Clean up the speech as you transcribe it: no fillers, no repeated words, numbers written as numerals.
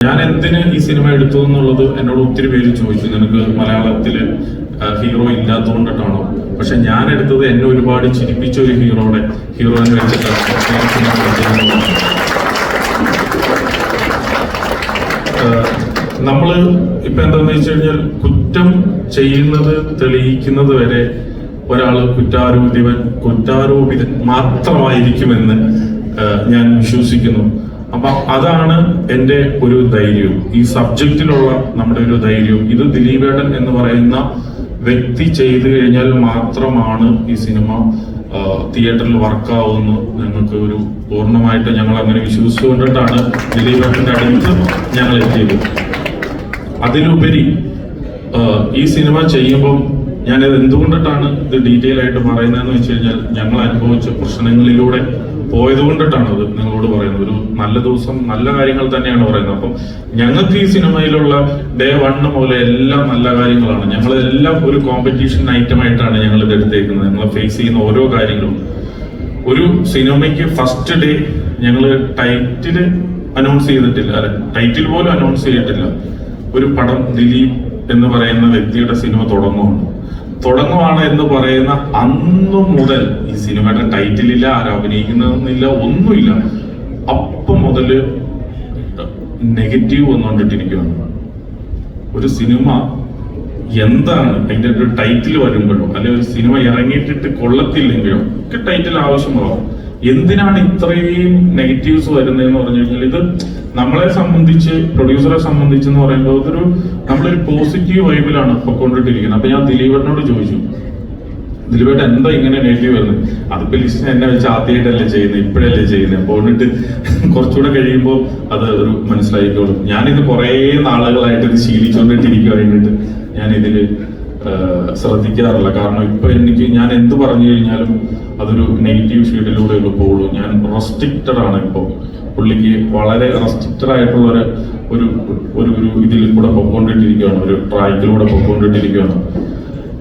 ഞാൻ എന്തിന് ഈ സിനിമ എടുത്തു എന്നുള്ളത് എന്നോട് ഒത്തിരി പേര് ചോദിച്ചു. നിനക്ക് മലയാളത്തില് ഹീറോ ഇല്ലാത്തതുകൊണ്ടിട്ടാണോ? പക്ഷെ ഞാൻ എടുത്തത് എന്നെ ഒരുപാട് ചിരിപ്പിച്ച ഒരു ഹീറോയിനെ വെച്ചിട്ടാണ്. നമ്മള് ഇപ്പൊ എന്താന്ന് വെച്ച് കഴിഞ്ഞാൽ കുറ്റം ചെയ്യുന്നത് തെളിയിക്കുന്നത് വരെ ഒരാള് കുറ്റാരോപിതൻ മാത്രമായിരിക്കുമെന്ന് ഞാൻ വിശ്വസിക്കുന്നു. അപ്പൊ അതാണ് എന്റെ ഒരു ധൈര്യവും, ഈ സബ്ജക്റ്റിലുള്ള നമ്മുടെ ഒരു ധൈര്യവും. ഇത് ദിലീപേട്ടൻ എന്ന് പറയുന്ന വ്യക്തി ചെയ്തു കഴിഞ്ഞാൽ മാത്രമാണ് ഈ സിനിമ തിയേറ്ററിൽ വർക്കാവുന്നു. ഞങ്ങൾക്ക് ഒരു പൂർണ്ണമായിട്ട് ഞങ്ങൾ അങ്ങനെ വിശ്വസിച്ചുകൊണ്ടിട്ടാണ് ദിലീപേട്ടന്റെ അടുത്ത് ഞങ്ങൾ എത്തിയത്. അതിലുപരി ഈ സിനിമ ചെയ്യുമ്പം ഞാനിത് എന്തുകൊണ്ടിട്ടാണ് ഇത് ഡീറ്റെയിൽ ആയിട്ട് പറയുന്നതെന്ന് വെച്ച് കഴിഞ്ഞാൽ ഞങ്ങൾ അനുഭവിച്ച പ്രശ്നങ്ങളിലൂടെ പോയത് കൊണ്ടിട്ടാണ് അത് നിങ്ങളോട് പറയുന്നത്. ഒരു നല്ല ദിവസം നല്ല കാര്യങ്ങൾ തന്നെയാണ് പറയുന്നത്. അപ്പം ഞങ്ങൾക്ക് ഈ സിനിമയിലുള്ള ഡേ 1 മുതൽ എല്ലാം നല്ല കാര്യങ്ങളാണ്. ഞങ്ങളെല്ലാം ഒരു കോമ്പറ്റീഷൻ ഐറ്റമായിട്ടാണ് ഞങ്ങൾ ഇത് എടുത്തേക്കുന്നത്. ഞങ്ങൾ ഫേസ് ചെയ്യുന്ന ഓരോ കാര്യങ്ങളും. ഒരു സിനിമയ്ക്ക് ഫസ്റ്റ് ഡേ ഞങ്ങൾ ടൈറ്റിൽ അനൗൺസ് ചെയ്തിട്ടില്ല, അല്ലെ ടൈറ്റിൽ പോലും അനൗൺസ് ചെയ്തിട്ടില്ല. ഒരു പടം ദിലീപ് എന്ന് പറയുന്ന വ്യക്തിയുടെ സിനിമ തുടങ്ങുവാണ് എന്ന് പറയുന്ന അന്നു മുതൽ ഈ സിനിമയുടെ ടൈറ്റിലില്ല, ആരഭിനയിക്കുന്നതെന്നില്ല, ഒന്നുമില്ല. അപ്പം മുതല് നെഗറ്റീവ് വന്നുകൊണ്ടിട്ടിരിക്കുകയാണ്. ഒരു സിനിമ എന്താണ് അതിന്റെ ഒരു ടൈറ്റിൽ വരുമ്പോഴോ അല്ലെ ഒരു സിനിമ ഇറങ്ങിയിട്ടിട്ട് കൊള്ളത്തില്ലെങ്കിലോ ഒക്കെ ടൈറ്റിൽ ആവശ്യമാവും. എന്തിനാണ് ഇത്രയും നെഗറ്റീവ്സ് വരുന്നതെന്ന് പറഞ്ഞു കഴിഞ്ഞാൽ ഇത് നമ്മളെ സംബന്ധിച്ച്, പ്രൊഡ്യൂസറെ സംബന്ധിച്ച് എന്ന് പറയുമ്പോൾ അതൊരു നമ്മളൊരു പോസിറ്റീവ് വൈബിലാണ് പൊക്കൊണ്ടിട്ടിരിക്കുന്നത്. അപ്പൊ ഞാൻ ദിലീപേട്ടനോട് ചോദിച്ചു, ദിലീപേട്ടൻ എന്താ ഇങ്ങനെ നെഗറ്റീവ് വരുന്നത്? അതിപ്പോ ലിസ്റ്റ് എന്നെ വെച്ച് ആദ്യമായിട്ടല്ലേ ചെയ്യുന്നത്, ഇപ്പോഴല്ലേ ചെയ്യുന്നത്, പോയിട്ട് കുറച്ചുകൂടെ കഴിയുമ്പോൾ അത് ഒരു മനസ്സിലായിക്കോളും. ഞാനിത് കുറേ നാളുകളായിട്ട് ഇത് ശീലിച്ചുകൊണ്ടിട്ടിരിക്കുക കഴിഞ്ഞിട്ട് ഞാനിതില് ശ്രദ്ധിക്കാറില്ല. കാരണം ഇപ്പൊ ഞാൻ എന്ത് പറഞ്ഞു കഴിഞ്ഞാലും അതൊരു നെഗറ്റീവ് ഷീഡിലൂടെ പോകുള്ളൂ. ഞാൻ റെസ്ട്രിക്റ്റഡ് ആണ്. ഇപ്പോൾ പുള്ളിക്ക് വളരെ റെസ്ട്രിക്റ്റഡ് ആയിട്ടുള്ള ഒരു ഇതിൽ കൂടെ പൊക്കോണ്ടിട്ടിരിക്കുകയാണ്, ഒരു ട്രാക്കിലൂടെ പൊക്കോണ്ടിട്ടിരിക്കുകയാണ്.